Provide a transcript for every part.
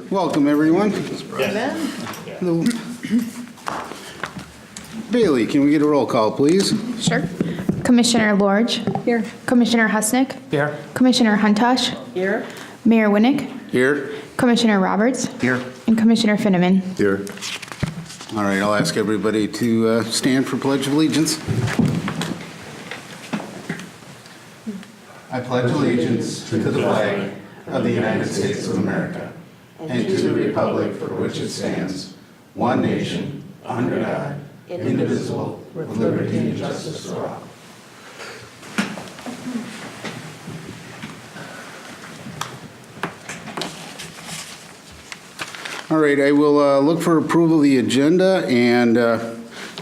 Welcome, everyone. Hello. Bailey, can we get a roll call, please? Sure. Commissioner Lorge. Here. Commissioner Husnick. Here. Commissioner Huntosh. Here. Mayor Winnick. Here. Commissioner Roberts. Here. And Commissioner Finneman. Here. All right, I'll ask everybody to stand for Pledge of Allegiance. I pledge allegiance to the flag of the United States of America and to the republic for which it stands, one nation, under God, indivisible, with liberty and justice for all. All right, I will look for approval of the agenda and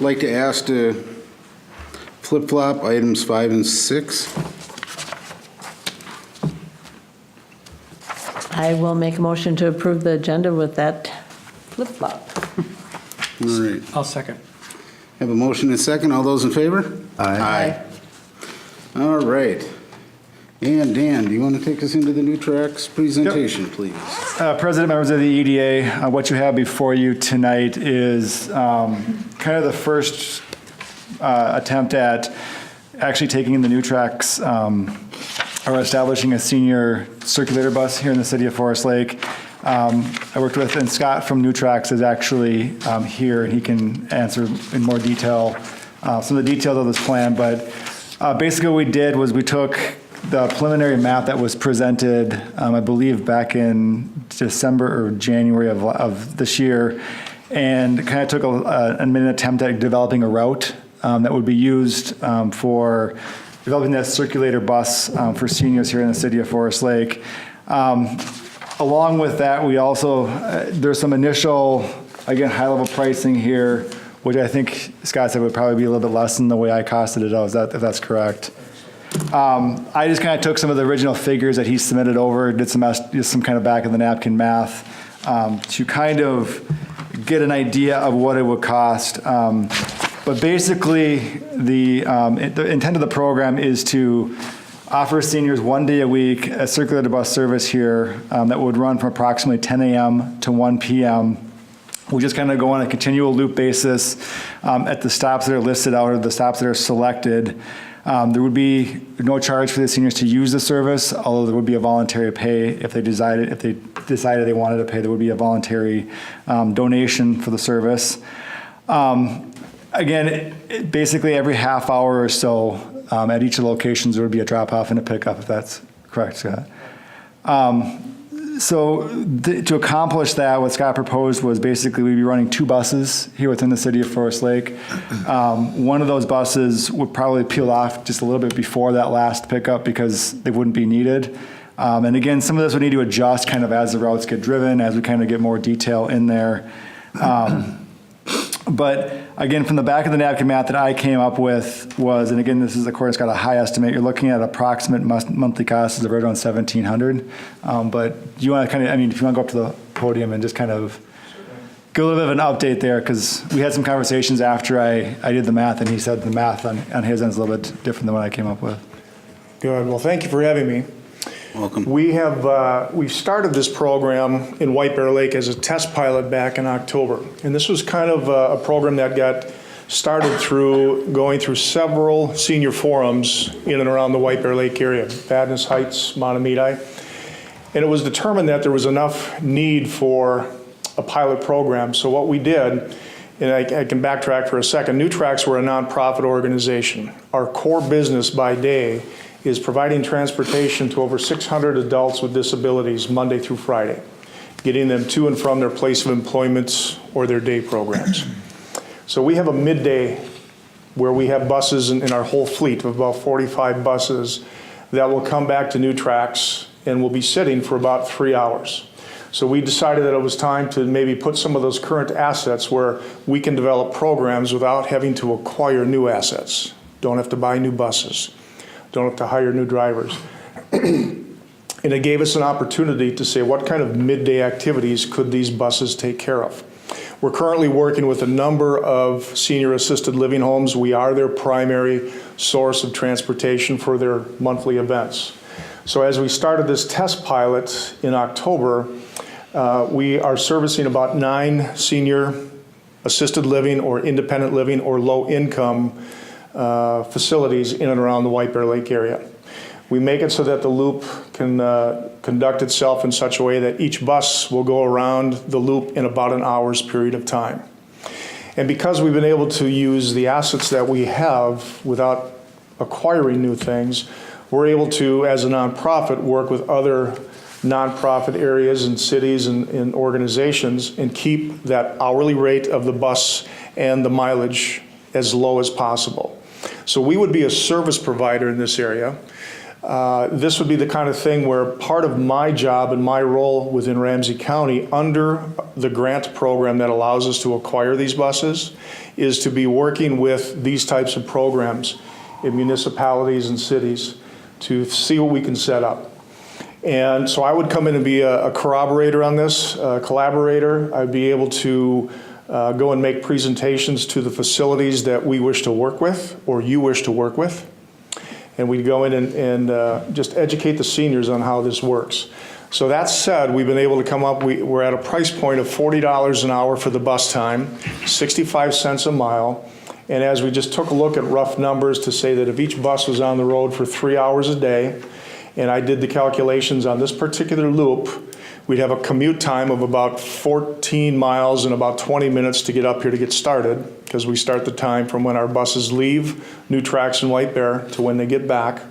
like to ask to flip-flop items 5 and 6. I will make a motion to approve the agenda with that flip-flop. All right, I'll second. have a motion and a second. All those in favor? Aye. All right. And Dan, do you want to take us into the new tracks presentation, please? President, members of the EDA, what you have before you tonight is kind of the first attempt at actually taking the new tracks or establishing a senior circulator bus here in the city of Forest Lake. I worked with, and Scott from New Tracks is actually here, and he can answer in more detail some of the details of this plan. But basically what we did was we took the preliminary map that was presented, I believe back in December or January of this year, and kind of took an attempt at developing a route that would be used for developing that circulator bus for seniors here in the city of Forest Lake. Along with that, we also, there's some initial, again, high-level pricing here, which I think Scott said would probably be a little bit less than the way I costed it out, if that's correct. I just kind of took some of the original figures that he submitted over, did some kind of back-of-the-napkin math to kind of get an idea of what it would cost. But basically, the intent of the program is to offer seniors 1 day a week a circulator bus service here that would run from approximately 10 a.m. to 1 p.m. We just kind of go on a continual loop basis at the stops that are listed out or the stops that are selected. There would be no charge for the seniors to use the service, although there would be a voluntary pay if they decided they wanted to pay. There would be a voluntary donation for the service. Again, basically every half hour or so at each of the locations there would be a drop-off and a pickup, if that's correct, Scott. To accomplish that, what Scott proposed was basically we'd be running 2 buses here within the city of Forest Lake. One of those buses would probably peel off just a little bit before that last pickup because they wouldn't be needed. And again, some of this would need to adjust kind of as the routes get driven, as we kind of get more detail in there. But again, from the back of the napkin math that I came up with was, and again, this is, of course, got a high estimate. You're looking at approximate monthly costs of right around $1,700. But do you want to kind of, if you want to go up to the podium and just kind of give a little bit of an update there, because we had some conversations after I did the math, and he said the math on his end is a little bit different than what I came up with. Good. Well, thank you for having me. Welcome. We've started this program in White Bear Lake as a test pilot back in October. And this was kind of a program that got started through going through several senior forums in and around the White Bear Lake area, Vadnais Heights, Montemedi. And it was determined that there was enough need for a pilot program. So what we did, and I can backtrack for a second, New Tracks were a nonprofit organization. Our core business by day is providing transportation to over 600 adults with disabilities Monday through Friday, getting them to and from their place of employment or their day programs. So we have a midday where we have buses in our whole fleet of about 45 buses that will come back to New Tracks and will be sitting for about 3 hours. So we decided that it was time to maybe put some of those current assets where we can develop programs without having to acquire new assets. Don't have to buy new buses. Don't have to hire new drivers. And it gave us an opportunity to say what kind of midday activities could these buses take care of. We're currently working with a number of senior assisted living homes. We are their primary source of transportation for their monthly events. So as we started this test pilot in October, We are servicing about 9 senior assisted living or independent living or low-income facilities in and around the White Bear Lake area. We make it so that the loop can conduct itself in such a way that each bus will go around the loop in about an hour's period of time. And because we've been able to use the assets that we have without acquiring new things, we're able to, as a nonprofit, work with other nonprofit areas and cities and organizations and keep that hourly rate of the bus and the mileage as low as possible. So we would be a service provider in this area. This would be the kind of thing where part of my job and my role within Ramsey County under the grant program that allows us to acquire these buses is to be working with these types of programs in municipalities and cities to see what we can set up. And so I would come in and be a corroborator on this, a collaborator. I'd be able to go and make presentations to the facilities that we wish to work with or you wish to work with. And we'd go in and just educate the seniors on how this works. So that said, we've been able to come up, we're at a price point of $40 an hour for the bus time, 65 cents a mile. And as we just took a look at rough numbers to say that if each bus was on the road for 3 hours a day, and I did the calculations on this particular loop, we'd have a commute time of about 14 miles and about 20 minutes to get up here to get started, because we start the time from when our buses leave New Tracks and White Bear to when they get back.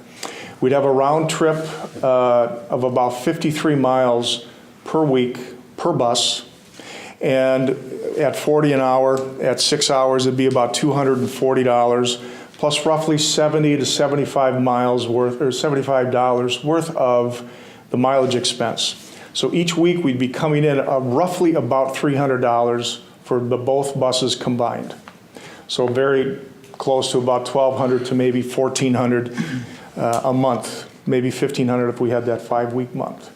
We'd have a round trip of about 53 miles per week per bus, and at 40 an hour, at 6 hours, it'd be about $240, plus roughly 70 to 75 miles worth, or $75 worth of the mileage expense. So each week we'd be coming in roughly about $300 for the both buses combined. So very close to about $1,200 to maybe $1,400 a month, maybe $1,500 if we had that 5-week month.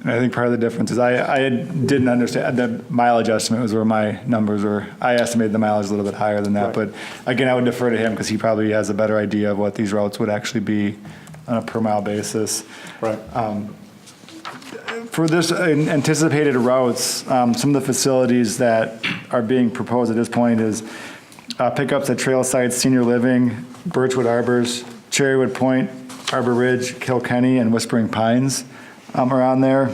And I think part of the difference is I didn't understand, the mileage estimate was where my numbers were. I estimated the mileage a little bit higher than that, Right. but again, I would defer to him because he probably has a better idea of what these routes would actually be on a per mile basis. Right. For this anticipated routes, some of the facilities that are being proposed at this point is pickups at Trail Sites, Senior Living, Birchwood Arbors, Cherrywood Point, Arbor Ridge, Kilkenny, and Whispering Pines around there.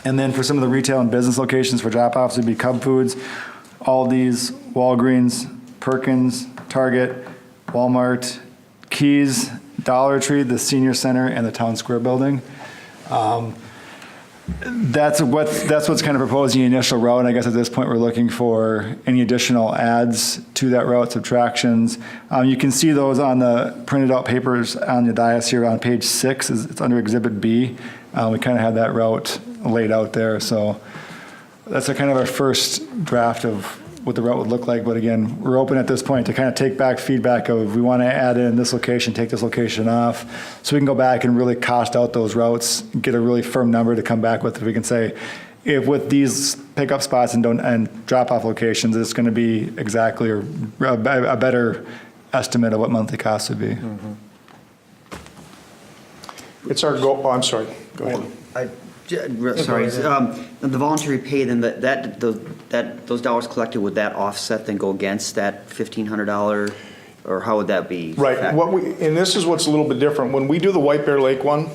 And then for some of the retail and business locations for drop-offs would be Cub Foods, Aldi's, Walgreens, Perkins, Target, Walmart, Keys, Dollar Tree, the Senior Center, and the Town Square Building. That's what's kind of proposed in the initial route, and I guess at this point we're looking for any additional adds to that route, subtractions. You can see those on the printed out papers on the dais here on page 6. It's under Exhibit B. We kind of have that route laid out there, so that's a kind of our first draft of what the route would look like. But again, we're open at this point to kind of take back feedback of we want to add in this location, take this location off, so we can go back and really cost out those routes, get a really firm number to come back with. If we can say, if with these pickup spots and drop-off locations, it's going to be exactly or a better estimate of what monthly costs would be. Mm-hmm. It's our goal. Oh, I'm sorry. Go ahead. Sorry, the voluntary pay, then those dollars collected, would that offset then go against that $1,500, or how would that be? Right. And this is what's a little bit different. When we do the White Bear Lake one,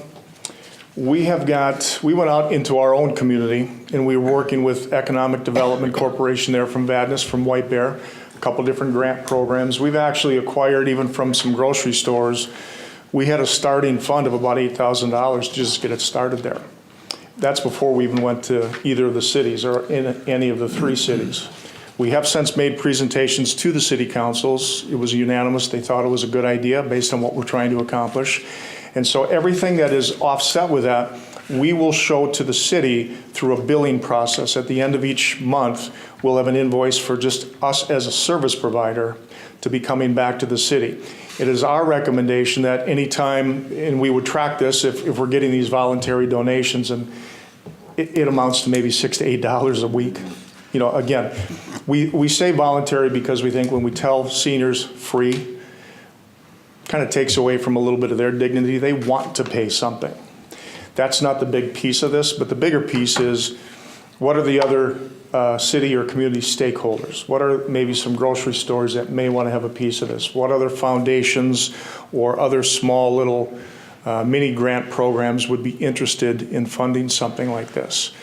we went out into our own community, and we were working with Economic Development Corporation there from Vadnais, from White Bear, a couple different grant programs. We've actually acquired, even from some grocery stores, we had a starting fund of about $8,000 to just get it started there. That's before we even went to either of the cities or in any of the 3 cities. We have since made presentations to the city councils. It was unanimous. They thought it was a good idea based on what we're trying to accomplish. And so everything that is offset with that, we will show to the city through a billing process. At the end of each month, we'll have an invoice for just us as a service provider to be coming back to the city. It is our recommendation that anytime, and we would track this if we're getting these voluntary donations, and it amounts to maybe $6 to $8 a week. You know, again, we say voluntary because we think when we tell seniors free, kind of takes away from a little bit of their dignity. They want to pay something. That's not the big piece of this, but the bigger piece is, what are the other city or community stakeholders? What are maybe some grocery stores that may want to have a piece of this? What other foundations or other small little mini grant programs would be interested in funding something like this?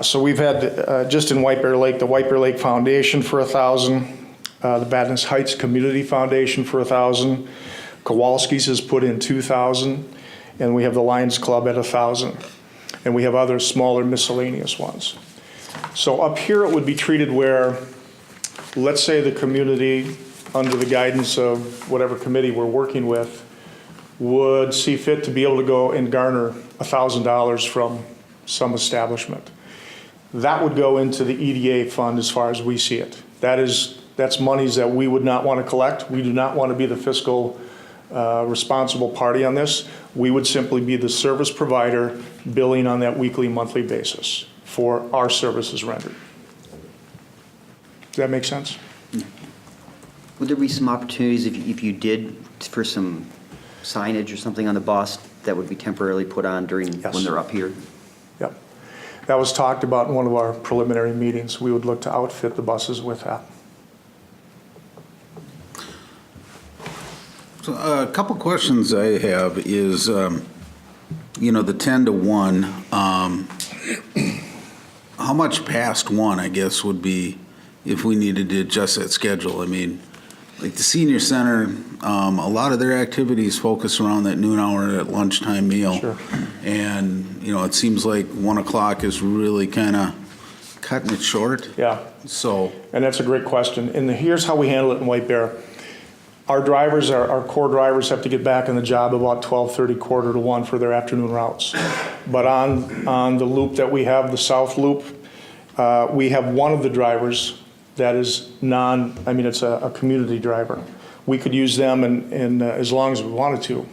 So we've had, just in White Bear Lake, the White Bear Lake Foundation for $1,000, the Badness Heights Community Foundation for $1,000, Kowalski's has put in $2,000, and we have the Lions Club at $1,000. And we have other smaller miscellaneous ones. So up here it would be treated where, let's say the community, under the guidance of whatever committee we're working with, would see fit to be able to go and garner $1,000 from some establishment. That would go into the EDA fund as far as we see it. That's monies that we would not want to collect. We do not want to be the fiscal responsible party on this. We would simply be the service provider billing on that weekly, monthly basis for our services rendered. Does that make sense? Would there be some opportunities if you did for some signage or something on the bus that would be temporarily put on during Yes. when they're up here? Yep. That was talked about in one of our preliminary meetings. We would look to outfit the buses with that. So a couple questions I have is, you know, the 10 to 1, how much past 1, I guess, would be if we needed to adjust that schedule? I mean, like the senior center, a lot of their activities focus around that noon hour at lunchtime meal. Sure. And, you know, it seems like 1 o'clock is really kind of cutting it short. Yeah. So, And that's a great question. And here's how we handle it in White Bear. Our drivers, our core drivers have to get back on the job about 12:30, quarter to 1 for their afternoon routes. But on the loop that we have, the south loop, we have one of the drivers that is it's a community driver. We could use them in as long as we wanted to,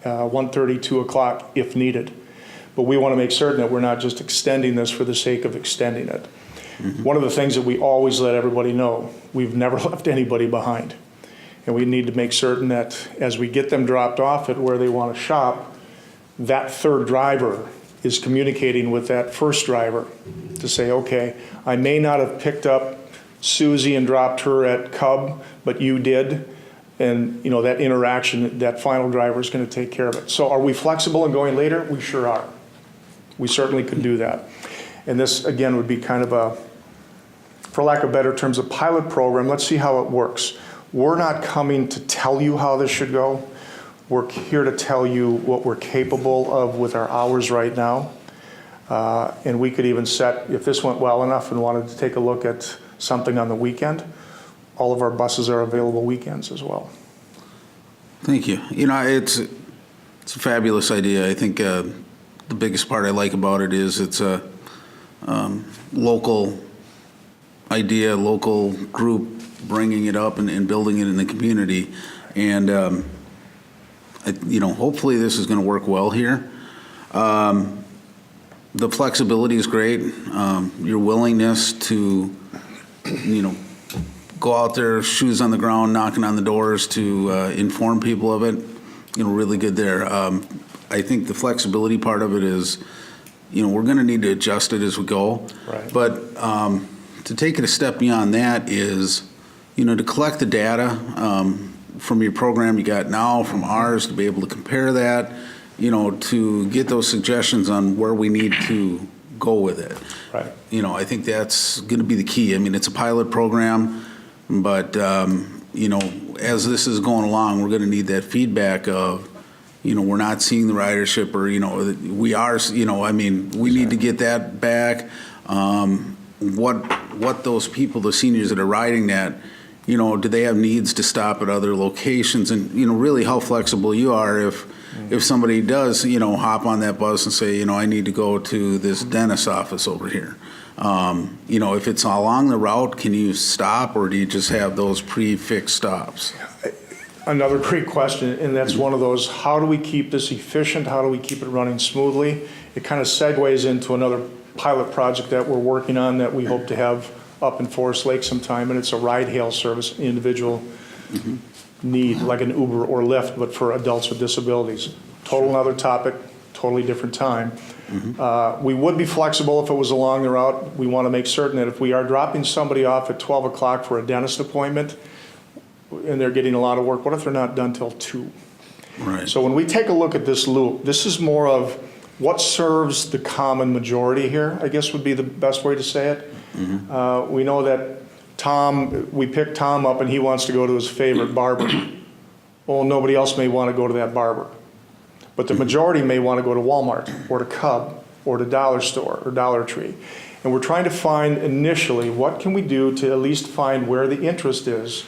1:30, 2 o'clock if needed. But we want to make certain that we're not just extending this for the sake of extending it. Mm-hmm. One of the things that we always let everybody know, we've never left anybody behind. And we need to make certain that as we get them dropped off at where they want to shop, that third driver is communicating with that first driver to say, okay, I may not have picked up Susie and dropped her at Cub, but you did. And you know, that interaction, that final driver is going to take care of it. So are we flexible in going later? We sure are. We certainly could do that. And this, again, would be kind of a, for lack of better terms, a pilot program. Let's see how it works. We're not coming to tell you how this should go. We're here to tell you what we're capable of with our hours right now. And we could even set, if this went well enough and wanted to take a look at something on the weekend, all of our buses are available weekends as well. thank you. You know, it's a fabulous idea. I think the biggest part I like about it is it's a local idea, local group bringing it up and building it in the community. And, you know, hopefully this is going to work well here. The flexibility is great. Your willingness to, you know, go out there, shoes on the ground, knocking on the doors to inform people of it, you know, really good there. I think the flexibility part of it is, you know, we're going to need to adjust it as we go. Right. But to take it a step beyond that is, you know, to collect the data from your program you got now, from ours, to be able to compare that, you know, to get those suggestions on where we need to go with it. Right. You know, I think that's going to be the key. I mean, it's a pilot program, but, you know, as this is going along, we're going to need that feedback of, you know, we're not seeing the ridership, or, you know, we are, you know, I mean, we need to get that back. What those people, the seniors that are riding that, you know, do they have needs to stop at other locations? And, you know, really how flexible you are if somebody does, you know, hop on that bus and say, you know, I need to go to this dentist's office over here. You know, if it's along the route, can you stop, or do you just have those pre-fixed stops? Another great question, and that's one of those, how do we keep this efficient? How do we keep it running smoothly? It kind of segues into another pilot project that we're working on that we hope to have up in Forest Lake sometime, and it's a ride-hail service, individual need, like an Uber or Lyft, but for adults with disabilities. Total another topic, totally different time. We would be flexible if it was along the route. We want to make certain that if we are dropping somebody off at 12 o'clock for a dentist appointment and they're getting a lot of work, what if they're not done till 2? Right. So when we take a look at this loop, this is more of what serves the common majority here, I guess would be the best way to say it. We know that we picked Tom up and he wants to go to his favorite barber. Well, nobody else may want to go to that barber. But the majority may want to go to Walmart or to Cub or to Dollar Store or Dollar Tree. And we're trying to find initially what can we do to at least find where the interest is.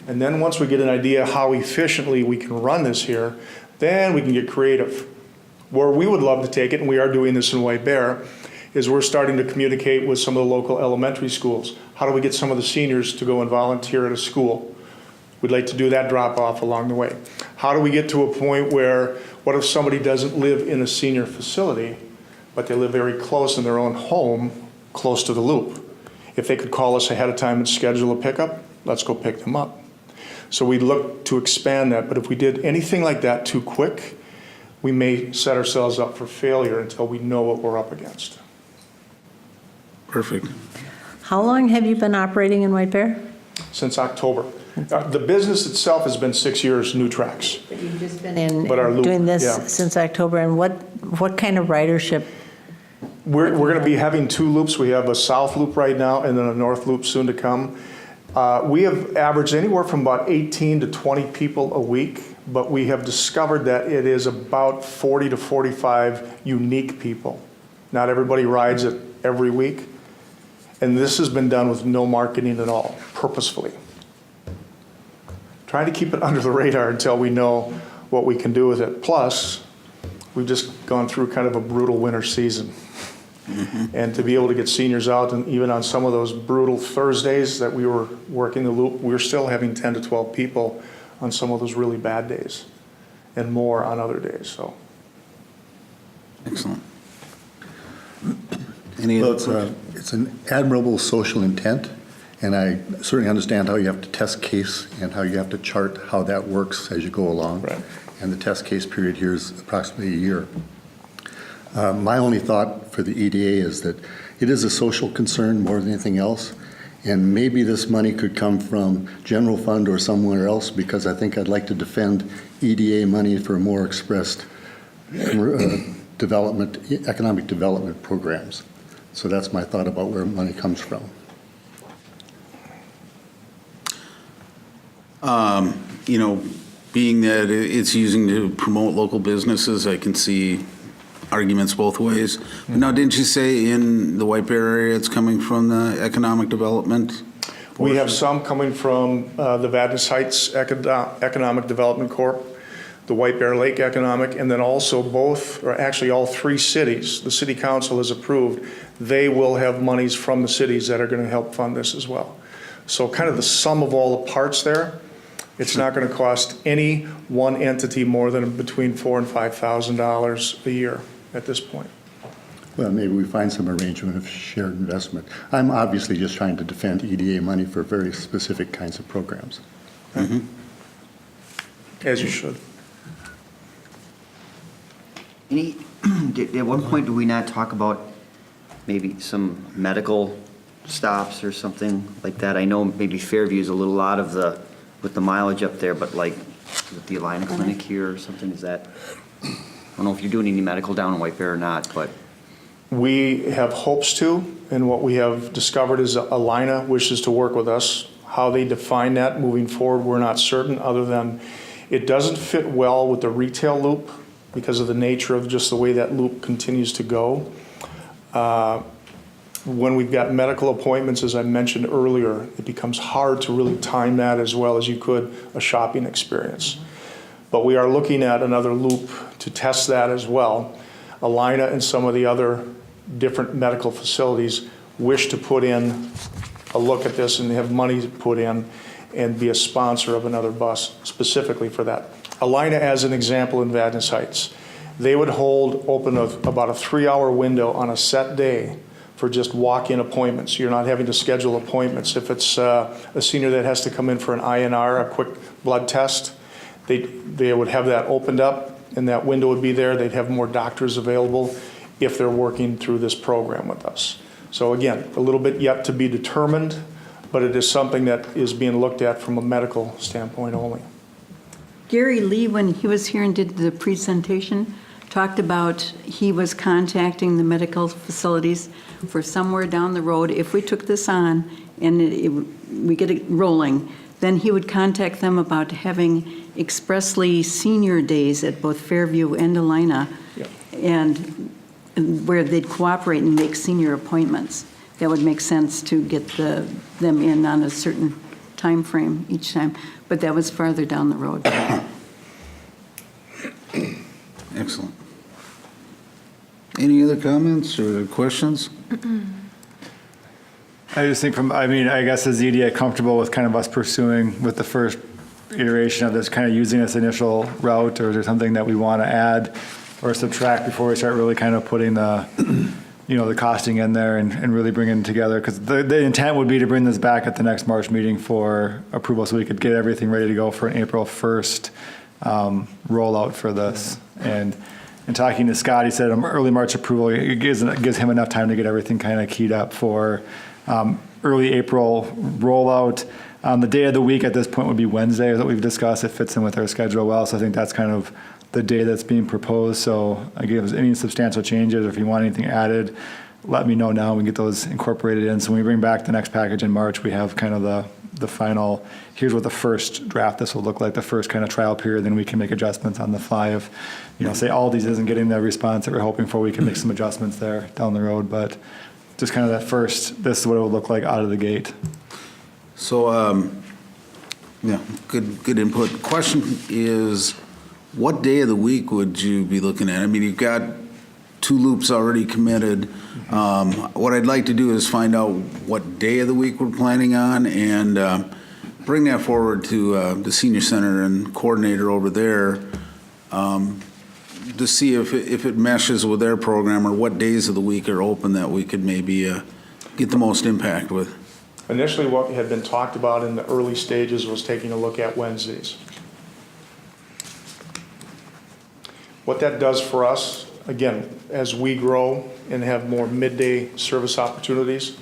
And then once we get an idea how efficiently we can run this here, then we can get creative. Where we would love to take it, and we are doing this in White Bear, is we're starting to communicate with some of the local elementary schools. How do we get some of the seniors to go and volunteer at a school? We'd like to do that drop-off along the way. How do we get to a point where, what if somebody doesn't live in a senior facility, but they live very close in their own home, close to the loop? If they could call us ahead of time and schedule a pickup, let's go pick them up. So we look to expand that, but if we did anything like that too quick, we may set ourselves up for failure until we know what we're up against. Perfect. How long have you been operating in White Bear? Since October. The business itself has been 6 years, New Tracks. But you've just been in But our loop, doing this yeah. since October, and what kind of ridership? We're going to be having 2 loops. We have a south loop right now and then a north loop soon to come. We have averaged anywhere from about 18 to 20 people a week, but we have discovered that it is about 40 to 45 unique people. Not everybody rides it every week. And this has been done with no marketing at all, purposefully. Trying to keep it under the radar until we know what we can do with it. Plus, we've just gone through kind of a brutal winter season. And to be able to get seniors out, and even on some of those brutal Thursdays that we were working the loop, we were still having 10 to 12 people on some of those really bad days, and more on other days. So, Excellent. Any Well, other it's an admirable social intent, and I certainly understand how you have to test case and how you have to chart how that works as you go along. Right. And the test case period here is approximately a year. My only thought for the EDA is that it is a social concern more than anything else, and maybe this money could come from general fund or somewhere else, because I think I'd like to defend EDA money for more expressed development, economic development programs. So that's my thought about where money comes from. You know, being that it's using to promote local businesses, I can see arguments both ways. But now, didn't you say in the White Bear area it's coming from the economic development? we have some coming from the Vadnais Heights Economic Development Corp., the White Bear Lake Economic, and then also both, or actually all 3 cities, the city council has approved, they will have monies from the cities that are going to help fund this as well. So kind of the sum of all the parts there, it's not going to cost any one entity more than between $4,000 and $5,000 a year at this point. Well, maybe we find some arrangement of shared investment. I'm obviously just trying to defend EDA money for very specific kinds of programs. As you should. At one point, do we not talk about maybe some medical stops or something like that? I know maybe Fairview's a little out of with the mileage up there, but like with the Alina Clinic here or something, is that, I don't know if you're doing any medical down in White Bear or not, but. We have hopes to, and what we have discovered is Alina wishes to work with us. How they define that moving forward, we're not certain, other than it doesn't fit well with the retail loop because of the nature of just the way that loop continues to go. When we've got medical appointments, as I mentioned earlier, it becomes hard to really time that as well as you could a shopping experience. But we are looking at another loop to test that as well. Alina and some of the other different medical facilities wish to put in a look at this and have money to put in and be a sponsor of another bus specifically for that. Alina, as an example, in Vadnais Heights, they would hold open about a 3-hour window on a set day for just walk-in appointments. You're not having to schedule appointments. If it's a senior that has to come in for an INR, a quick blood test, they would have that opened up. and that window would be there. They'd have more doctors available if they're working through this program with us. So again, a little bit yet to be determined, but it is something that is being looked at from a medical standpoint only. Gary Lee, when he was here and did the presentation, talked about he was contacting the medical facilities for somewhere down the road. If we took this on and we get it rolling, then he would contact them about having expressly senior days at both Fairview and Alina, Yep. and where they'd cooperate and make senior appointments. That would make sense to get them in on a certain time frame each time, but that was farther down the road. Excellent. Any other comments or questions? I just think I guess is EDA comfortable with kind of us pursuing with the first iteration of this, kind of using this initial route, or is there something that we want to add or subtract before we start really kind of putting the, the costing in there and really bringing it together? Because the intent would be to bring this back at the next March meeting for approval so we could get everything ready to go for an April 1st rollout for this. And talking to Scott, he said early March approval, it gives him enough time to get everything kind of keyed up for early April rollout. The day of the week at this point would be Wednesday that we've discussed. It fits in with our schedule well, so I think that's kind of the day that's being proposed. So again, if there's any substantial changes or if you want anything added, let me know now. We can get those incorporated in. So when we bring back the next package in March, we have kind of the final, here's what the first draft this will look like, the first kind of trial period, then we can make adjustments on the fly. If, say Aldi's isn't getting the response that we're hoping for, we can make some adjustments there down the road. But just kind of that first, this is what it would look like out of the gate. So, good input. Question is, what day of the week would you be looking at? I mean, you've got 2 loops already committed. What I'd like to do is find out what day of the week we're planning on and bring that forward to the senior center and coordinator over there to see if it meshes with their program or what days of the week are open that we could maybe get the most impact with. Initially, what had been talked about in the early stages was taking a look at Wednesdays. What that does for us, again, as we grow and have more midday service opportunities,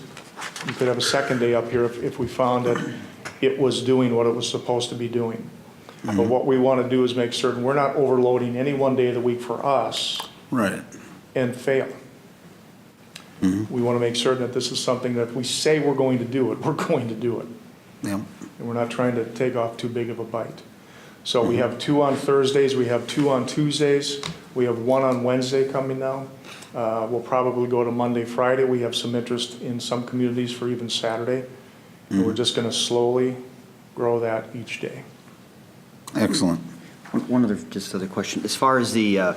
you could have a second day up here if we found that it was doing what it was supposed to be doing. Mm-hmm. But what we want to do is make certain we're not overloading any one day of the week for us. Right. And fail. Mm-hmm. We want to make certain that this is something that if we say we're going to do it, we're going to do it. Yeah. And we're not trying to take off too big of a bite. So we have 2 on Thursdays, we have 2 on Tuesdays, we have 1 on Wednesday coming now. We'll probably go to Monday, Friday. We have some interest in some communities for even Saturday. And we're just going to slowly grow that each day. Excellent. One other question. As far as the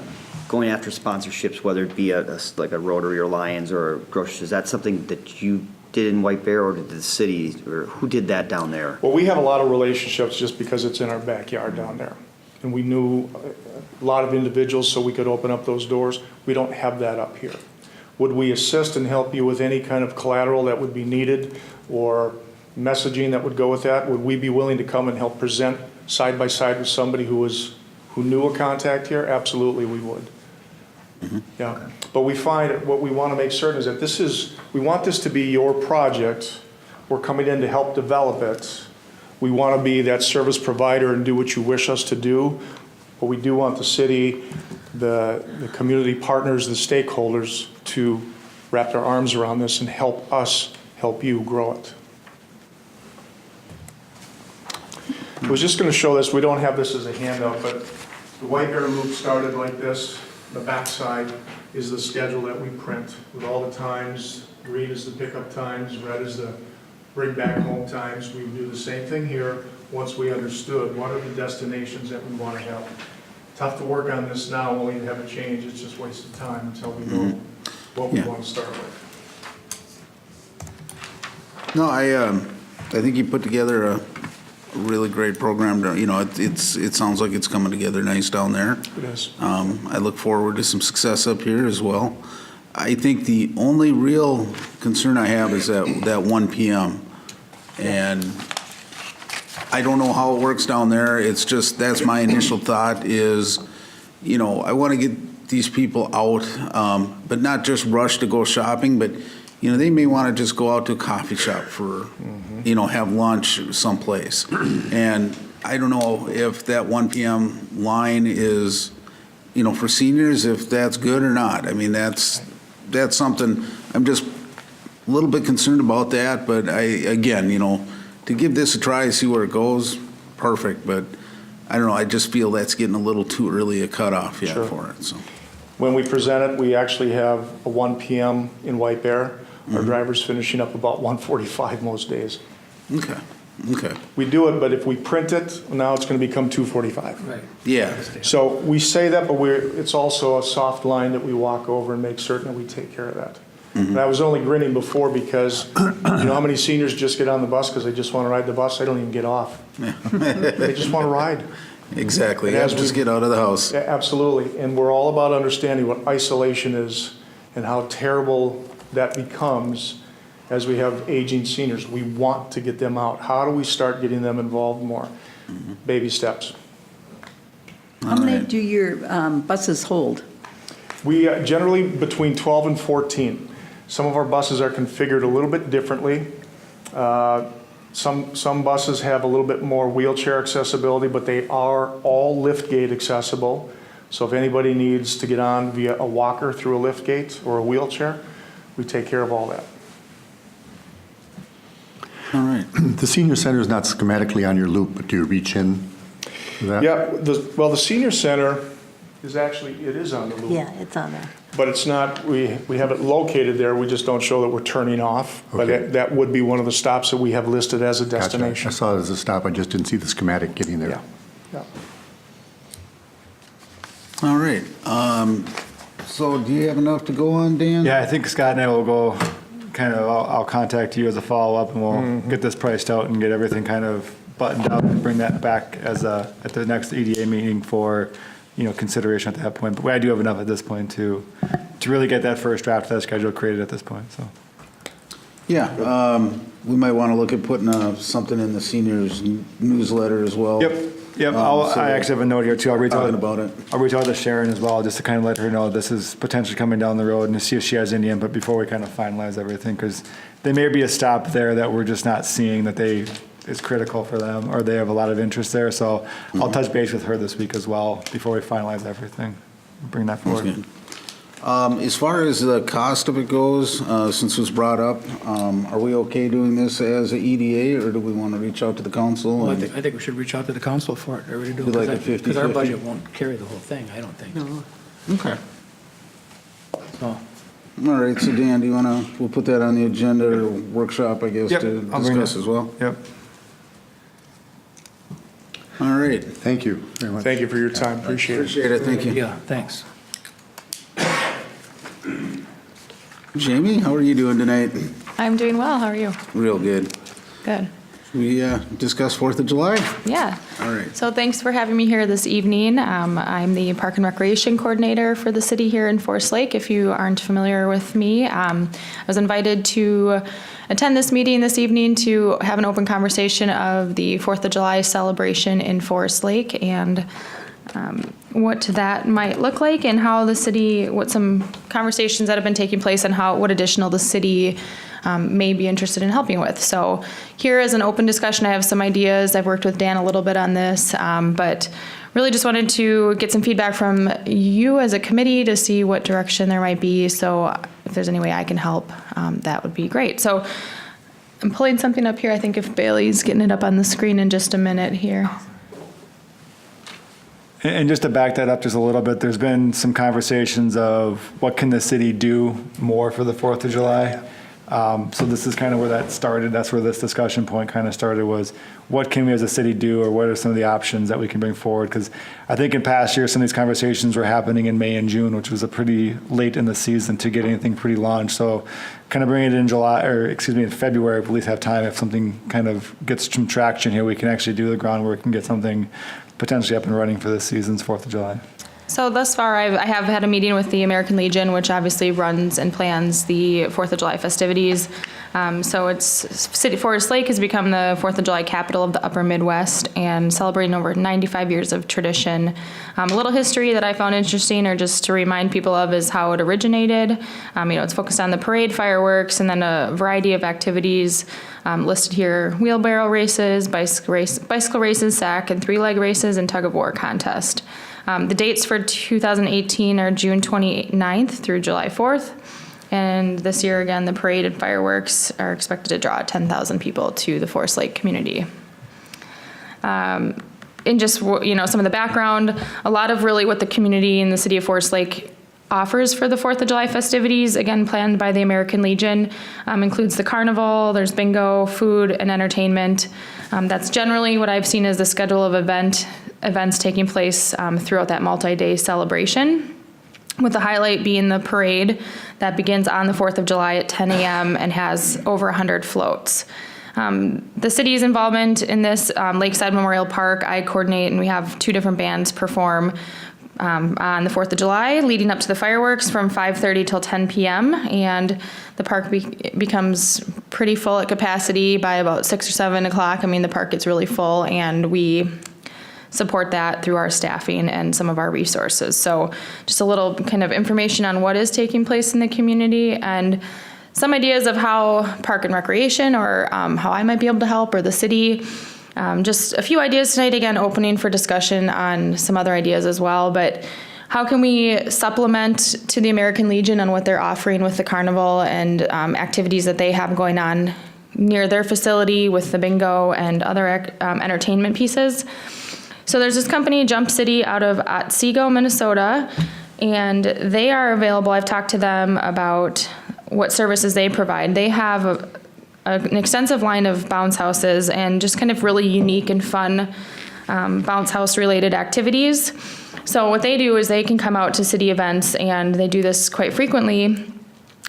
going after sponsorships, whether it be like a Rotary or Lions or groceries, is that something that you did in White Bear, or did the city, or who did that down there? Well, we have a lot of relationships just because it's in our backyard down there. And we knew a lot of individuals so we could open up those doors. We don't have that up here. Would we assist and help you with any kind of collateral that would be needed or messaging that would go with that? Would we be willing to come and help present side by side with somebody who knew a contact here? Absolutely, we would. Mm-hmm. Yeah, but we find what we want to make certain is that we want this to be your project. We're coming in to help develop it. We want to be that service provider and do what you wish us to do, but we do want the city, the community partners, the stakeholders to wrap their arms around this and help us help you grow it. I was just going to show this. We don't have this as a handout, but the White Bear Loop started like this. The backside is the schedule that we print with all the times. Green is the pickup times, red is the bring back home times. We would do the same thing here once we understood what are the destinations that we want to help. Tough to work on this now, only to have it change. It's just wasted time until we know what we want to start with. No, I think you put together a really great program. It sounds like it's coming together nice down there. It is. I look forward to some success up here as well. I think the only real concern I have is that 1 p.m. And I don't know how it works down there. It's just, that's my initial thought is I want to get these people out, but not just rush to go shopping, but, they may want to just go out to a coffee shop for, have lunch someplace. And I don't know if that 1 p.m. line is, for seniors, if that's good or not. I mean, that's something, I'm just a little bit concerned about that, but to give this a try, see where it goes, perfect, but I don't know, I just feel that's getting a little too early a cutoff yet Sure. for it, so. When we present it, we actually have a 1 p.m. in White Bear. Our driver's finishing up about 1:45 most days. Okay. We do it, but if we print it, now it's going to become 2:45. Right. Yeah, So we say that, but it's also a soft line that we walk over and make certain that we take care of that. And I was only grinning before because, how many seniors just get on the bus because they just want to ride the bus? They don't even get off. They just want to ride. exactly, And yeah, as just we- get out of the house. Yeah, absolutely. And we're all about understanding what isolation is and how terrible that becomes as we have aging seniors. We want to get them out. How do we start getting them involved more? Baby steps. How many do your buses hold? We generally between 12 and 14. Some of our buses are configured a little bit differently. Some buses have a little bit more wheelchair accessibility, but they are all lift gate accessible. So if anybody needs to get on via a walker through a lift gate or a wheelchair, we take care of all that. All right. The senior center is not schematically on your loop, but do you reach in for that? Yeah, the senior center is actually, it is on the loop. Yeah, it's on there. But it's not, we have it located there, we just don't show that we're turning off. But Okay. that would be one of the stops that we have listed as a Gotcha. destination. I saw it as a stop, I just didn't see the schematic getting there. Yeah, yeah. All right. So do you have enough to go on, Dan? Yeah, I think Scott and I will go, I'll contact you as a follow-up, and we'll get this priced out and get everything kind of buttoned up and bring that back at the next EDA meeting for, consideration at that point. But I do have enough at this point to really get that first draft of that schedule created at this point, so. Yeah, we might want to look at putting something in the seniors newsletter as well. Yep, I actually have a note here too. I'll reach out Talking about it. I'll reach out to Sharon as well, just to kind of let her know this is potentially coming down the road and to see if she has any input before we kind of finalize everything, because there may be a stop there that we're just not seeing that is critical for them, or they have a lot of interest there. So I'll touch base with her this week as well before we finalize everything. Bring that forward. Good. As far as the cost of it goes, since it was brought up, are we okay doing this as a EDA, or do we want to reach out to the council? Well, I and- think we should reach out to the council for it. I really do. Do like a Because our 50-50? budget won't carry the whole thing, I don't think. Okay. So, All right, so Dan, do you want to, we'll put that on the agenda or workshop, I guess, Yep, to I'll bring discuss it. as well? Yep. All right. Thank you very much. Thank you for your time, appreciate it. Appreciate it, thank you. yeah, thanks. Jamie, how are you doing tonight? I'm doing well. How are you? Real good. Good. We discuss 4th of July? Yeah. All right. So thanks for having me here this evening. I'm the Park and Recreation Coordinator for the city here in Forest Lake, if you aren't familiar with me. I was invited to attend this meeting this evening to have an open conversation of the 4th of July celebration in Forest Lake and what that might look like and how the city, what some conversations that have been taking place and what additional the city may be interested in helping with. So here is an open discussion. I have some ideas. I've worked with Dan a little bit on this, but really just wanted to get some feedback from you as a committee to see what direction there might be. So if there's any way I can help, that would be great. So I'm pulling something up here. I think if Bailey's getting it up on the screen in just a minute here. And just to back that up just a little bit, there's been some conversations of what can the city do more for the 4th of July? So this is kind of where that started. That's where this discussion point kind of started, was what can we as a city do, or what are some of the options that we can bring forward? Because I think in past years, some of these conversations were happening in May and June, which was a pretty late in the season to get anything pretty launched. So kind of bring it in in February, at least have time. If something kind of gets some traction here, we can actually do the groundwork and get something potentially up and running for this season's 4th of July. So So thus far, I have had a meeting with the American Legion, which obviously runs and plans the 4th of July festivities. Forest Lake has become the 4th of July capital of the Upper Midwest and celebrating over 95 years of tradition. A little history that I found interesting, or just to remind people of, is how it originated. It's focused on the parade, fireworks, and then a variety of activities listed here: wheelbarrow races, bicycle races, sack and three-leg races, and tug-of-war contest. The dates for 2018 are June 29th through July 4th. And this year, again, the parade and fireworks are expected to draw 10,000 people to the Forest Lake community. In just, some of the background, a lot of really what the community in the city of Forest Lake offers for the 4th of July festivities, again, planned by the American Legion, includes the carnival, there's bingo, food, and entertainment. That's generally what I've seen as the schedule of events taking place throughout that multi-day celebration, with the highlight being the parade that begins on the 4th of July at 10 a.m. and has over 100 floats. The city's involvement in this, Lakeside Memorial Park, I coordinate, and we have 2 different bands perform on the 4th of July, leading up to the fireworks from 5:30 till 10 p.m. And the park becomes pretty full at capacity by about 6 or 7 o'clock. The park gets really full, and we support that through our staffing and some of our resources. So just a little kind of information on what is taking place in the community and some ideas of how Park and Recreation, or how I might be able to help, or the city. Just a few ideas tonight, again, opening for discussion on some other ideas as well. But how can we supplement to the American Legion on what they're offering with the carnival and activities that they have going on near their facility with the bingo and other entertainment pieces? So there's this company, Jump City, out of Otsego, Minnesota, and they are available. I've talked to them about what services they provide. They have an extensive line of bounce houses and just kind of really unique and fun bounce house related activities. So what they do is they can come out to city events, and they do this quite frequently.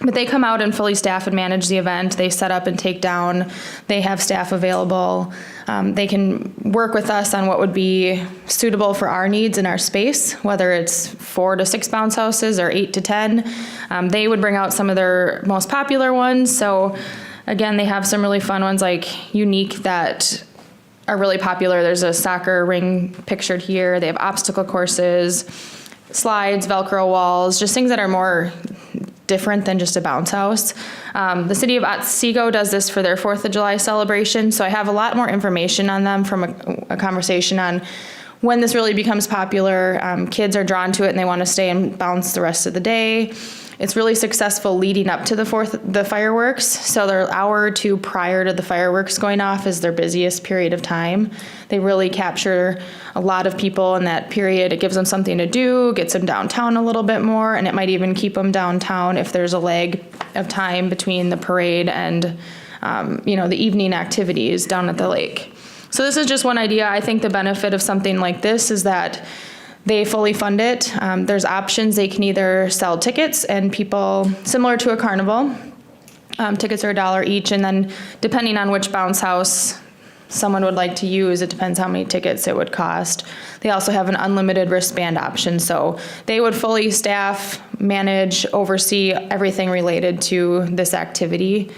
But they come out and fully staff and manage the event. They set up and take down. They have staff available. They can work with us on what would be suitable for our needs in our space, whether it's 4 to 6 bounce houses or 8 to 10. They would bring out some of their most popular ones. So again, they have some really fun ones, like unique, that are really popular. There's a soccer ring pictured here. They have obstacle courses, slides, Velcro walls, just things that are more different than just a bounce house. The city of Otsego does this for their 4th of July celebration, so I have a lot more information on them from a conversation on when this really becomes popular. Kids are drawn to it and they want to stay and bounce the rest of the day. It's really successful leading up to the fireworks. So their hour or two prior to the fireworks going off is their busiest period of time. They really capture a lot of people in that period. It gives them something to do, gets them downtown a little bit more, and it might even keep them downtown if there's a lag of time between the parade and the evening activities down at the lake. So this is just one idea. I think the benefit of something like this is that they fully fund it. There's options. They can either sell tickets, and people, similar to a carnival, tickets are $1 each, and then depending on which bounce house someone would like to use, it depends how many tickets it would cost. They also have an unlimited wristband option, so they would fully staff, manage, oversee everything related to this activity.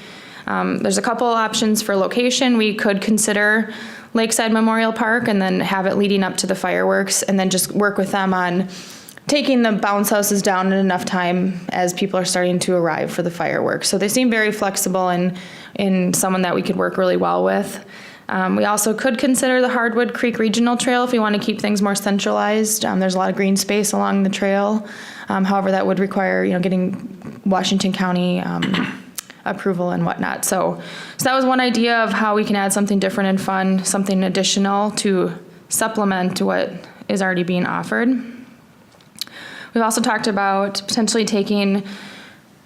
There's a couple options for location. We could consider Lakeside Memorial Park and then have it leading up to the fireworks, and then just work with them on taking the bounce houses down in enough time as people are starting to arrive for the fireworks. So they seem very flexible and someone that we could work really well with. We also could consider the Hardwood Creek Regional Trail if we want to keep things more centralized. There's a lot of green space along the trail. However, that would require, getting Washington County approval and whatnot. So that was one idea of how we can add something different and fun, something additional to supplement what is already being offered. We've also talked about potentially taking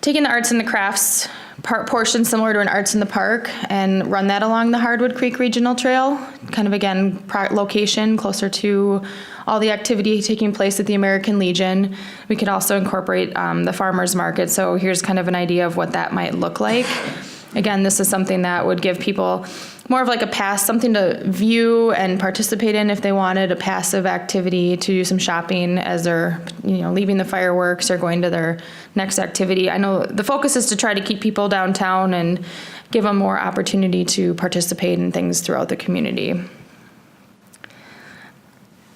the arts and the crafts portion similar to an Arts in the Park and run that along the Hardwood Creek Regional Trail, kind of, again, location closer to all the activity taking place at the American Legion. We could also incorporate the farmers market, so here's kind of an idea of what that might look like. Again, this is something that would give people more of like a something to view and participate in if they wanted, a passive activity to do some shopping as they're, leaving the fireworks or going to their next activity. I know the focus is to try to keep people downtown and give them more opportunity to participate in things throughout the community.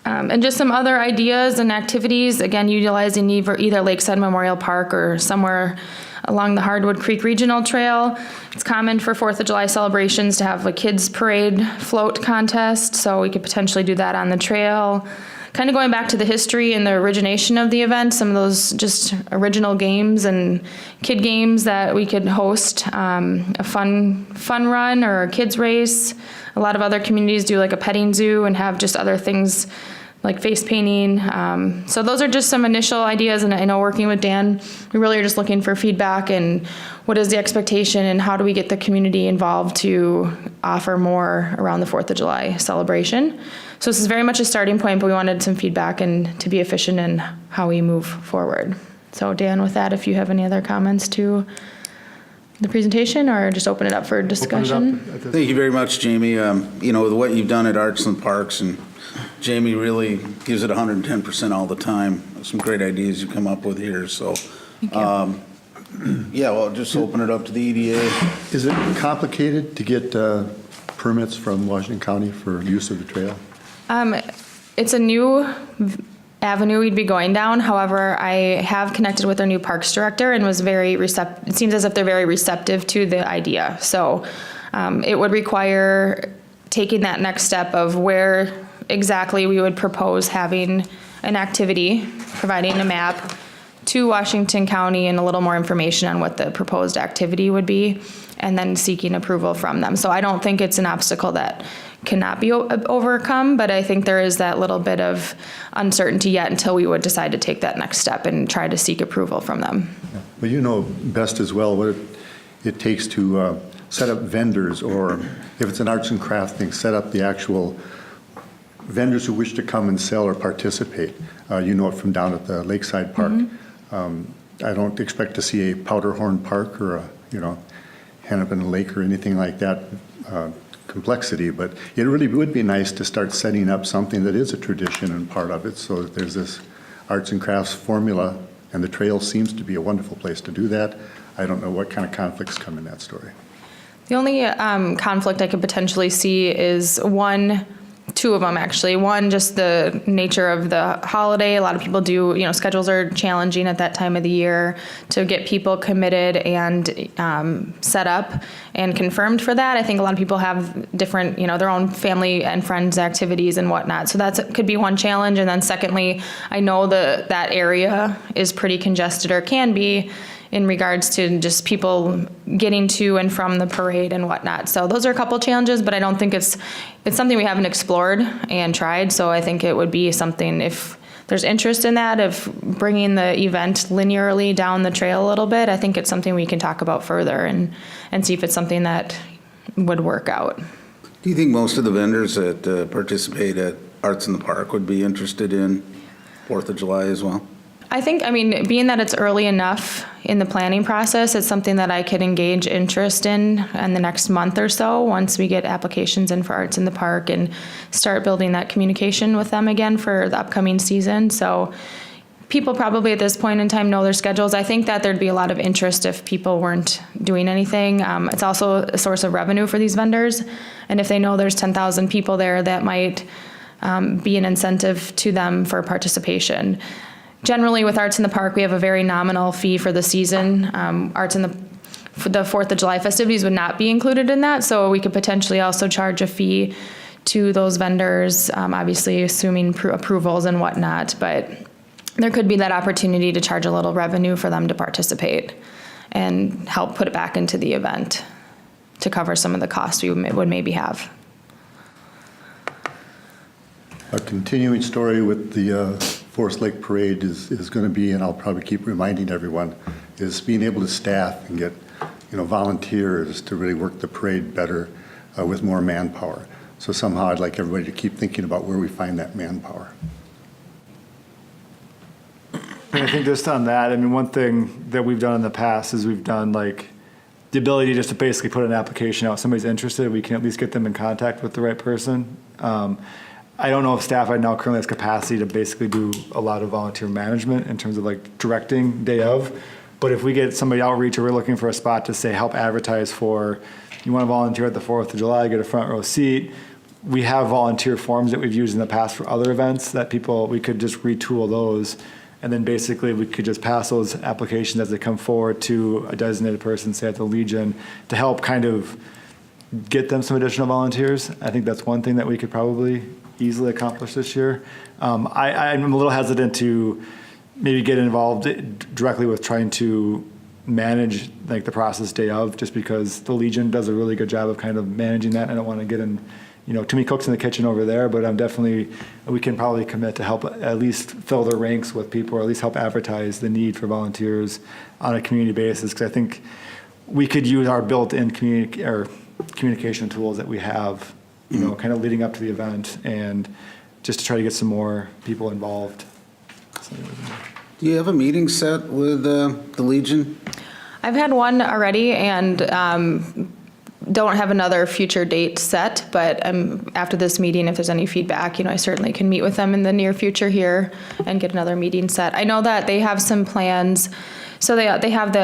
And just some other ideas and activities, again, utilizing either Lakeside Memorial Park or somewhere along the Hardwood Creek Regional Trail. It's common for 4th of July celebrations to have a kids parade float contest, so we could potentially do that on the trail. Kind of going back to the history and the origination of the event, some of those just original games and kid games that we could host, a fun run or a kids race. A lot of other communities do like a petting zoo and have just other things like face painting. So those are just some initial ideas, and I know working with Dan, we really are just looking for feedback and what is the expectation and how do we get the community involved to offer more around the 4th of July celebration. So this is very much a starting point, but we wanted some feedback and to be efficient in how we move forward. So Dan, with that, if you have any other comments to the presentation or just open it up for discussion. Thank you very much, Jamie. With what you've done at Arts and Parks, and Jamie really gives it 110% all the time. Some great ideas you come up with here. So, just open it up to the EDA. Is it complicated to get permits from Washington County for use of the trail? It's a new avenue we'd be going down. However, I have connected with our new parks director and was very receptive. It seems as if they're very receptive to the idea. So it would require taking that next step of where exactly we would propose having an activity, providing a map to Washington County and a little more information on what the proposed activity would be, and then seeking approval from them. So I don't think it's an obstacle that cannot be overcome, but I think there is that little bit of uncertainty yet until we would decide to take that next step and try to seek approval from them. Well, you know best as well what it takes to set up vendors, or if it's an arts and crafts thing, set up the actual vendors who wish to come and sell or participate. You know it from down at the Lakeside Park. I don't expect to see a Powderhorn Park or Hennepin Lake or anything like that complexity, but it really would be nice to start setting up something that is a tradition and part of it, so that there's this arts and crafts formula, and the trail seems to be a wonderful place to do that. I don't know what kind of conflicts come in that story. The only conflict I could potentially see is two of them actually. One, just the nature of the holiday. A lot of people do, schedules are challenging at that time of the year to get people committed and set up and confirmed for that. I think a lot of people have different, their own family and friends activities and whatnot. So that could be one challenge. And then secondly, I know that area is pretty congested, or can be, in regards to just people getting to and from the parade and whatnot. So those are a couple challenges, but I don't think it's something we haven't explored and tried. So I think it would be something, if there's interest in that, of bringing the event linearly down the trail a little bit, I think it's something we can talk about further and see if it's something that would work out. Do you think most of the vendors that participate at Arts in the Park would be interested in 4th of July as well? I think, being that it's early enough in the planning process, it's something that I could engage interest in the next month or so, once we get applications in for Arts in the Park and start building that communication with them again for the upcoming season. So people probably at this point in time know their schedules. I think that there'd be a lot of interest if people weren't doing anything. It's also a source of revenue for these vendors. And if they know there's 10,000 people there, that might be an incentive to them for participation. Generally, with Arts in the Park, we have a very nominal fee for the season. For the 4th of July festivities would not be included in that, so we could potentially also charge a fee to those vendors, obviously assuming approvals and whatnot, but there could be that opportunity to charge a little revenue for them to participate and help put it back into the event to cover some of the costs we would maybe have. A continuing story with the Forest Lake Parade is going to be, and I'll probably keep reminding everyone, is being able to staff and get volunteers to really work the parade better with more manpower. So somehow I'd like everybody to keep thinking about where we find that manpower. And I think just on that, one thing that we've done in the past is we've done like the ability just to basically put an application out. If somebody's interested, we can at least get them in contact with the right person. I don't know if staff right now currently has capacity to basically do a lot of volunteer management in terms of like directing day of. But if we get somebody outreach or we're looking for a spot to say help advertise for, you want to volunteer at the 4th of July, get a front row seat. We have volunteer forms that we've used in the past for other events that we could just retool those. And then basically we could just pass those applications as they come forward to a designated person, say at the Legion, to help kind of get them some additional volunteers. I think that's one thing that we could probably easily accomplish this year. I'm a little hesitant to maybe get involved directly with trying to manage like the process day of, just because the Legion does a really good job of kind of managing that. I don't want to get in, too many cooks in the kitchen over there, but we can probably commit to help at least fill the ranks with people, or at least help advertise the need for volunteers on a community basis. Because I think we could use our built-in communication tools that we have, kind of leading up to the event, and just to try to get some more people involved. Do you have a meeting set with the Legion? I've had one already, and don't have another future date set, but after this meeting, if there's any feedback, I certainly can meet with them in the near future here and get another meeting set. I know that they have some plans. So they have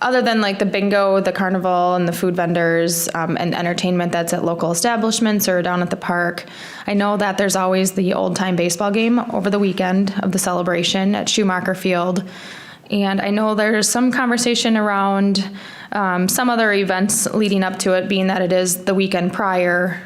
other than like the bingo, the carnival, and the food vendors, and entertainment that's at local establishments or down at the park, I know that there's always the old-time baseball game over the weekend of the celebration at Schumacher Field. And I know there's some conversation around some other events leading up to it, being that it is the weekend prior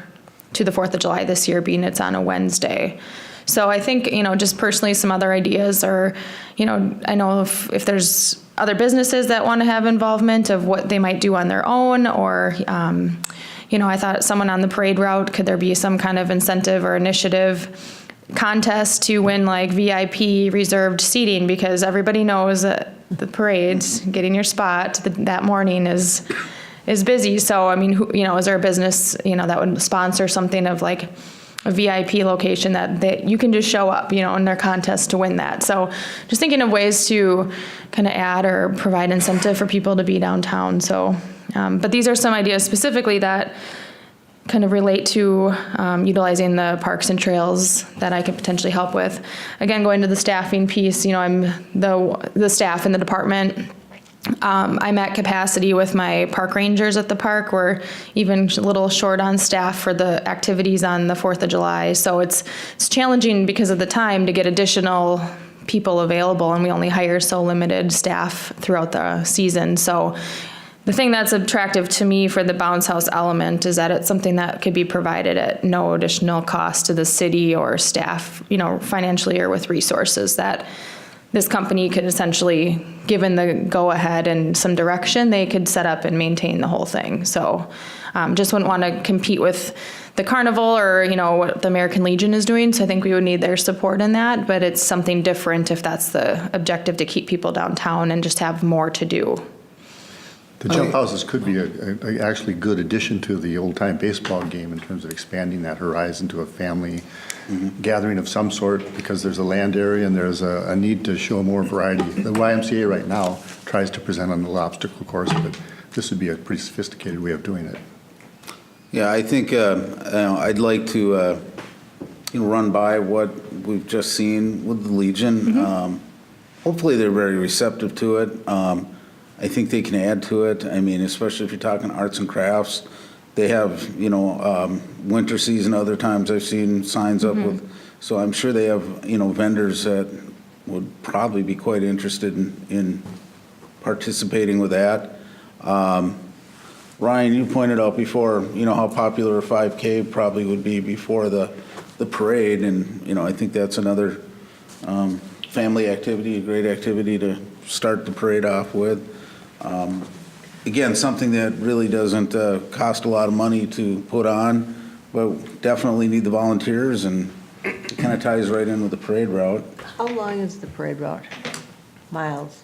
to the 4th of July this year, being it's on a Wednesday. So I think, just personally some other ideas, or, I know if there's other businesses that want to have involvement of what they might do on their own, or, I thought someone on the parade route, could there be some kind of incentive or initiative contest to win like VIP reserved seating, because everybody knows that the parades, getting your spot that morning is busy. So, is there a business, that would sponsor something of like a VIP location that you can just show up, in their contest to win that. So just thinking of ways to kind of add or provide incentive for people to be downtown. So, but these are some ideas specifically that kind of relate to utilizing the parks and trails that I could potentially help with. Again, going to the staffing piece, I'm the staff in the department. I'm at capacity with my park rangers at the park. We're even a little short on staff for the activities on the 4th of July. So it's challenging because of the time to get additional people available, and we only hire so limited staff throughout the season. So the thing that's attractive to me for the bounce house element is that it's something that could be provided at no additional cost to the city or staff, financially or with resources that this company could essentially, given the go-ahead and some direction, they could set up and maintain the whole thing. So just wouldn't want to compete with the carnival or, what the American Legion is doing. So I think we would need their support in that, but it's something different if that's the objective, to keep people downtown and just have more to do. The jump houses could be a actually good addition to the old-time baseball game in terms of expanding that horizon to a family gathering of some sort, because there's a land area and there's a need to show more variety. The YMCA right now tries to present on the obstacle course, but this would be a pretty sophisticated way of doing it. Yeah, I think I'd like to run by what we've just seen with the Legion. Hopefully they're very receptive to it. I think they can add to it. Especially if you're talking arts and crafts. They have, winter season, other times I've seen signs up with, so I'm sure they have, vendors that would probably be quite interested in participating with that. Ryan, you pointed out before, how popular a 5K probably would be before the parade, and, I think that's another family activity, a great activity to start the parade off with. Again, something that really doesn't cost a lot of money to put on, but definitely need the volunteers, and it kind of ties right in with the parade route. How long is the parade route? Miles?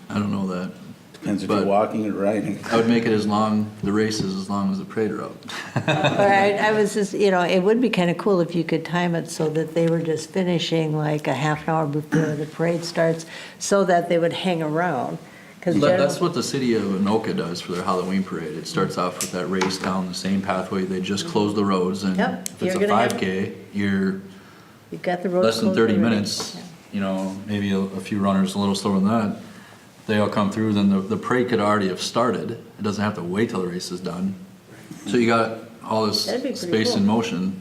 I don't know that. Depends if But you're walking or riding. I would make it as long, the race is as long as the parade route. I was just, it would be kind of cool if you could time it so that they were just finishing like a half an hour before the parade starts, so that they would hang around. That's what the city of Anoka does for their Halloween parade. It starts off with that race down the same pathway. They just close the roads, and Yep, if it's a you're gonna have- 5K, you're You've got the road less than closed 30 already. minutes, Yeah. you know, maybe a few runners a little slower than that. They all come through, then the parade could already have started. It doesn't have to wait till the race is done. So you got all this That'd be pretty space in cool. motion.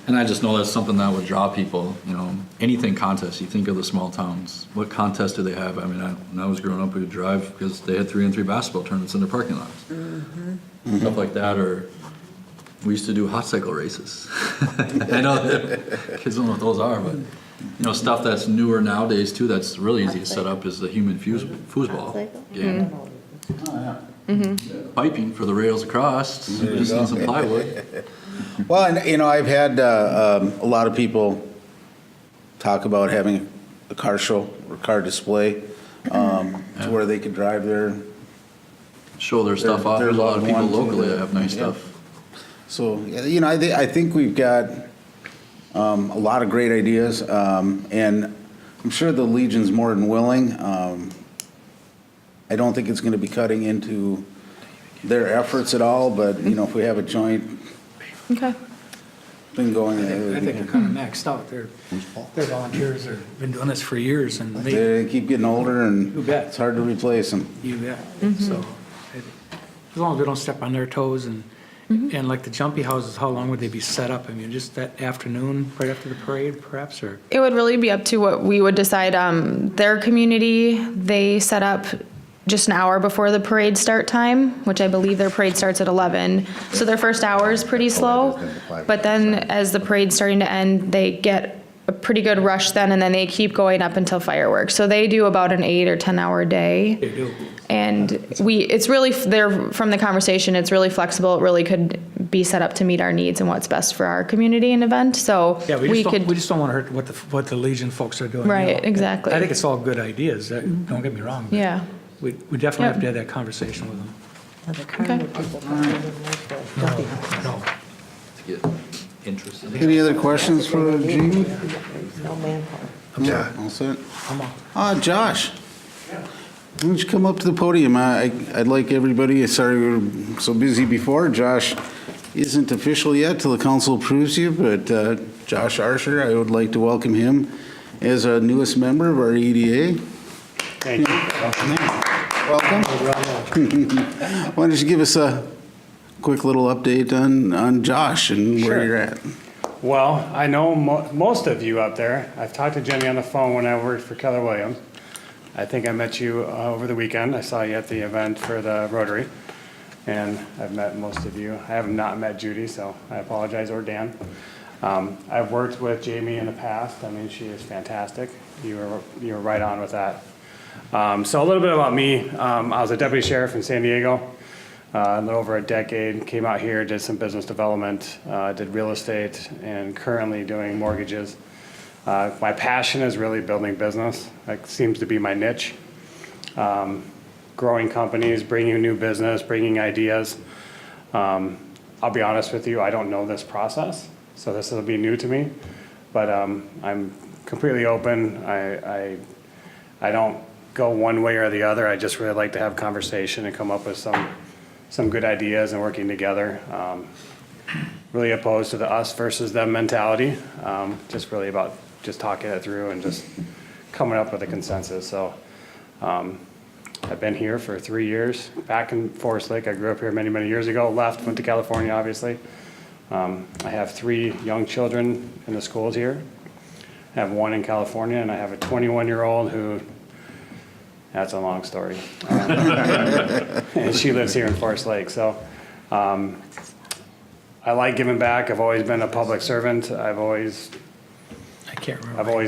And I just know that's something that would draw people, you know, anything contest, you think of the small towns. What contests do they have? I mean, when I was growing up, we would drive because they had 3-on-3 basketball tournaments in their parking lots. Stuff like that, or we used to do hot cycle races. I know that kids don't know what those are, but, you know, stuff that's newer nowadays too, that's really easy to set up is the human foosball game. Piping for the rails across, just need some plywood. Well, and, you know, I've had a lot of people talk about having a car show or car display to where they could drive their, Show their stuff off. their There's a lot of loved people one to locally the- that have nice yeah. stuff. so, you know, I think we've got a lot of great ideas, and I'm sure the Legion's more than willing. I don't think it's gonna be cutting into their efforts at all, but, you know, if we have a joint Okay. thing going. I think they're kind of maxed out. They're volunteers, they've been doing this for years, and They keep getting older You and bet. it's hard to replace them. you bet. So, as long as we don't step on their toes, and like the jumpy houses, how long would they be set up? I mean, just that afternoon, right after the parade, perhaps, or? It would really be up to what we would decide. Their community, they set up just an hour before the parade start time, which I believe their parade starts at 11. So their first hour is pretty slow. But then as the parade's starting to end, they get a pretty good rush then, and then they keep going up until fireworks. So they do about an 8 or 10 hour day. They do. And it's really, from the conversation, it's really flexible. It really could be set up to meet our needs and what's best for our community and event. So Yeah, we could, just don't want to hurt what the Legion folks are doing. you Right, know. exactly. I think it's all good ideas, don't get me wrong. but yeah. We definitely have Yep. to have that conversation with them. Now, the carnival people probably didn't like the dumpy house. No. To get interested. Any other questions for Jamie? There's no manpower. Yeah. All set? I'm all- Josh, why don't you come up to the podium? I'd like everybody, sorry we were so busy before. Josh isn't official yet till the council approves you, but Josh Archer, I would like to welcome him as a newest member of our EDA. Thank you. Welcome. Why don't you give us a quick little update on Josh and where Sure. you're at? Well, I know most of you up there. I've talked to Jenny on the phone when I worked for Keller Williams. I think I met you over the weekend. I saw you at the event for the Rotary, and I've met most of you. I have not met Judy, so I apologize, or Dan. I've worked with Jamie in the past. I mean, she is fantastic. You were right on with that. So a little bit about me. I was a deputy sheriff in San Diego, a little over a decade. Came out here, did some business development, did real estate, and currently doing mortgages. My passion is really building business. That seems to be my niche. Growing companies, bringing new business, bringing ideas. I'll be honest with you, I don't know this process, so this will be new to me. But I'm completely open. I don't go one way or the other. I just really like to have conversation and come up with some good ideas and working together. Really opposed to the us versus them mentality. Just really about just talking it through and just coming up with a consensus. So I've been here for 3 years, back in Forest Lake. I grew up here many, many years ago, left, went to California, obviously. I have 3 young children in the schools here. I have 1 in California, and I have a 21-year-old who, that's a long story. And she lives here in Forest Lake. So I like giving back. I've always been a public servant. I've always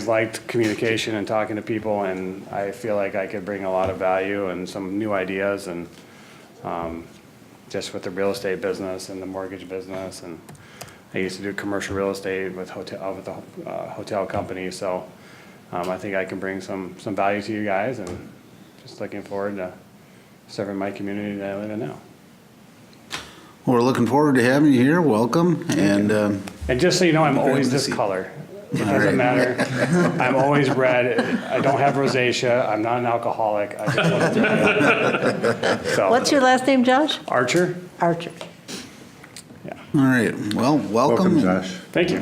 liked communication and talking to people, and I feel like I could bring a lot of value and some new ideas, and just with the real estate business and the mortgage business, and I used to do commercial real estate with a hotel company, so I think I can bring some value to you guys, and just looking forward to serving my community that I live in now. Well, we're looking forward to having you here. Welcome. And just so you know, I'm Glad always to this see you. color. It doesn't matter. I'm always red. I don't have rosacea. I'm not an alcoholic. I just want to do it. So, What's your last name, Josh? Archer? Archer. All right, well, welcome. Welcome, and Josh. Thank you.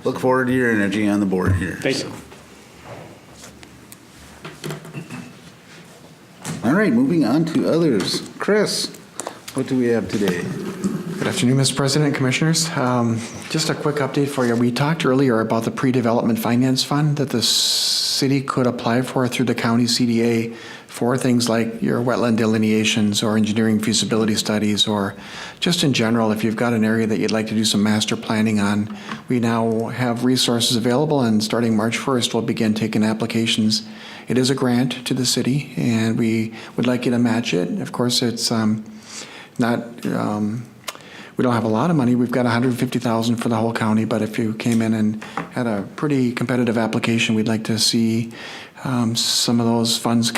Look forward to your energy on the board here. Thank you. All right, moving on to others. Chris, what do we have today? Good afternoon, Mr. President, Commissioners. Just a quick update for you. We talked earlier about the pre-development finance fund that the city could apply for through the county CDA for things like your wetland delineations or engineering feasibility studies, or just in general, if you've got an area that you'd like to do some master planning on. We now have resources available, and starting March 1st, we'll begin taking applications. It is a grant to the city, and we would like you to match it. Of course, it's not... we don't have a lot of money. We've got $150,000 for the whole county, but if you came in and had a pretty competitive application, we'd like to see some of those funds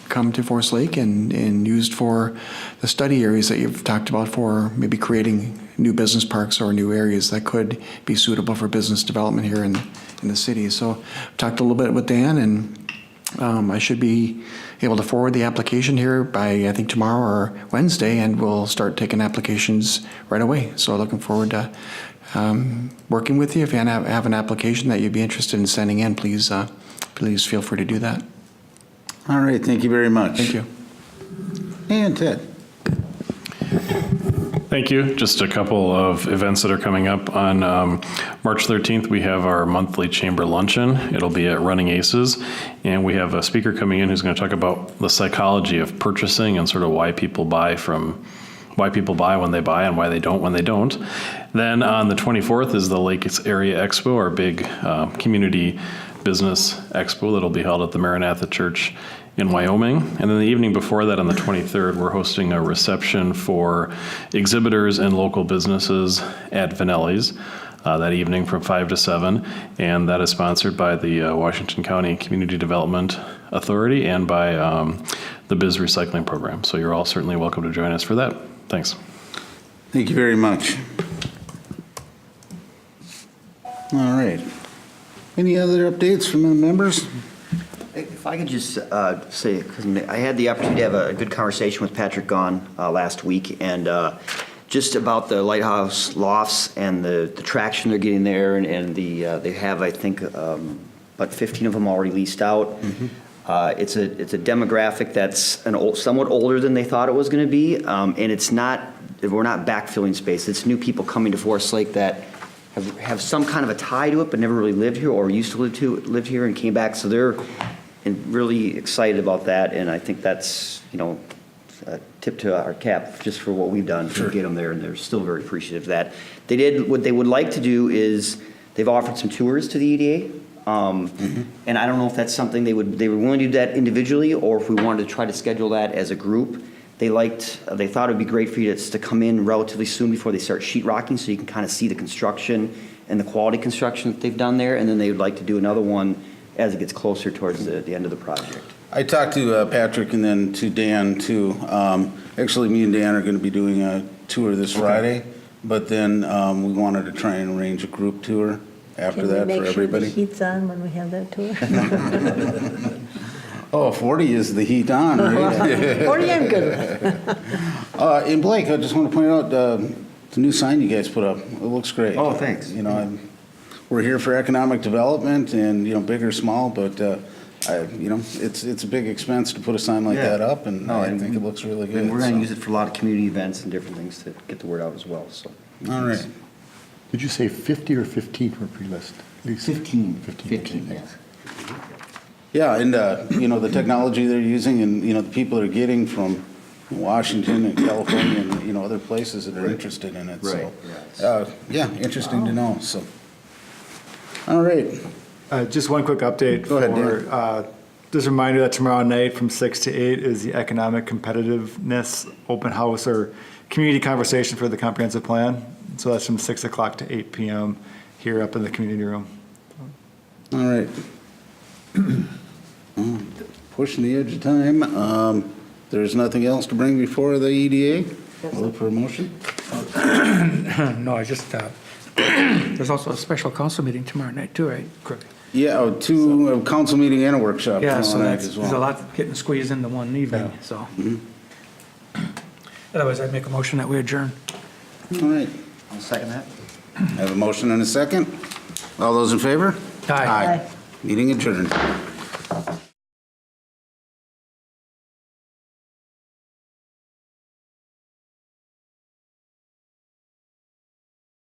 come to Forest Lake and used for the study areas that you've talked about, for maybe creating new business parks or new areas that could be suitable for business development here in the city. So I've talked a little bit with Dan, and I should be able to forward the application here by, I think, tomorrow or Wednesday, and we'll start taking applications right away. So looking forward to working with you. If you have an application that you'd be interested in sending in, please feel free to do that. All right, thank you very much. Thank you. And Ted. Thank you. Just a couple of events that are coming up. On March 13th, we have our monthly chamber luncheon. It'll be at Running Aces, and we have a speaker coming in who's going to talk about the psychology of purchasing and sort of why people buy when they buy and why they don't when they don't. Then on the 24th is the Lakes Area Expo, our big community business expo that'll be held at the Maranatha Church in Wyoming. And then the evening before that, on the 23rd, we're hosting a reception for exhibitors and local businesses at Vanelli's that evening from 5 to 7. And that is sponsored by the Washington County Community Development Authority and by the Biz Recycling Program. So you're all certainly welcome to join us for that. Thanks. Thank you very much. All right. Any other updates from the members? If I could just say, because I had the opportunity to have a good conversation with Patrick Gaughan last week, and just about the lighthouse lofts and the traction they're getting there, and they have, I think, about 15 of them already leased out. Mm-hmm. It's a demographic that's somewhat older than they thought it was going to be, and we're not backfilling space. It's new people coming to Forest Lake that have some kind of a tie to it, but never really lived here or used to live here and came back. So they're really excited about that, and I think that's a tip to our cap just for what we've done to get them there, and they're still very appreciative of that. What they would like to do is they've offered some tours to the EDA, and I don't know if that's something they were willing to do that individually, or if we wanted to try to schedule that as a group. They thought it'd be great for you to come in relatively soon before they start sheetrocking, so you can kind of see the construction and the quality construction that they've done there, and then they would like to do another one as it gets closer towards the end of the project. I talked to Patrick and then to Dan too. Actually, me and Dan are going to be doing a tour this Friday, but then we wanted to try and arrange a group tour after that for everybody. Can we make sure the heat's on when we have that tour? Oh, 40 is the heat on, right? 40 I'm good with. And Blake, I just want to point out the new sign you guys put up. It looks great. Oh, thanks. We're here for economic development, and big or small, but it's a big expense to put a sign like that up, and I think it looks really good. And we're going to use it for a lot of community events and different things to get the word out as well. So. All right. Did you say 50 or 15 were pre-listed? 15. 15, yes. Yeah, and the technology they're using, and the people they're getting from Washington and California and other places that are interested in it. Right. So, interesting to know. So, all right. Just one quick update. Go ahead, Dan. Just a reminder that tomorrow night from 6 to 8 is the Economic Competitiveness Open House or Community Conversation for the Comprehensive Plan. So that's from 6 o'clock to 8 p.m. here up in the community room. All right. Pushing the edge of time. There's nothing else to bring before the EDA. I'll look for a motion. No, I just There's also a special council meeting tomorrow night too, right? Correct. Yeah, two, a council meeting and a workshop Yeah, so tomorrow night that's, as there's a well. lot getting squeezed into one evening, so. Otherwise, I'd make a motion that we adjourn. All right, I'll second that. I have a motion and a second. All those in favor? Aye. Meeting adjourned.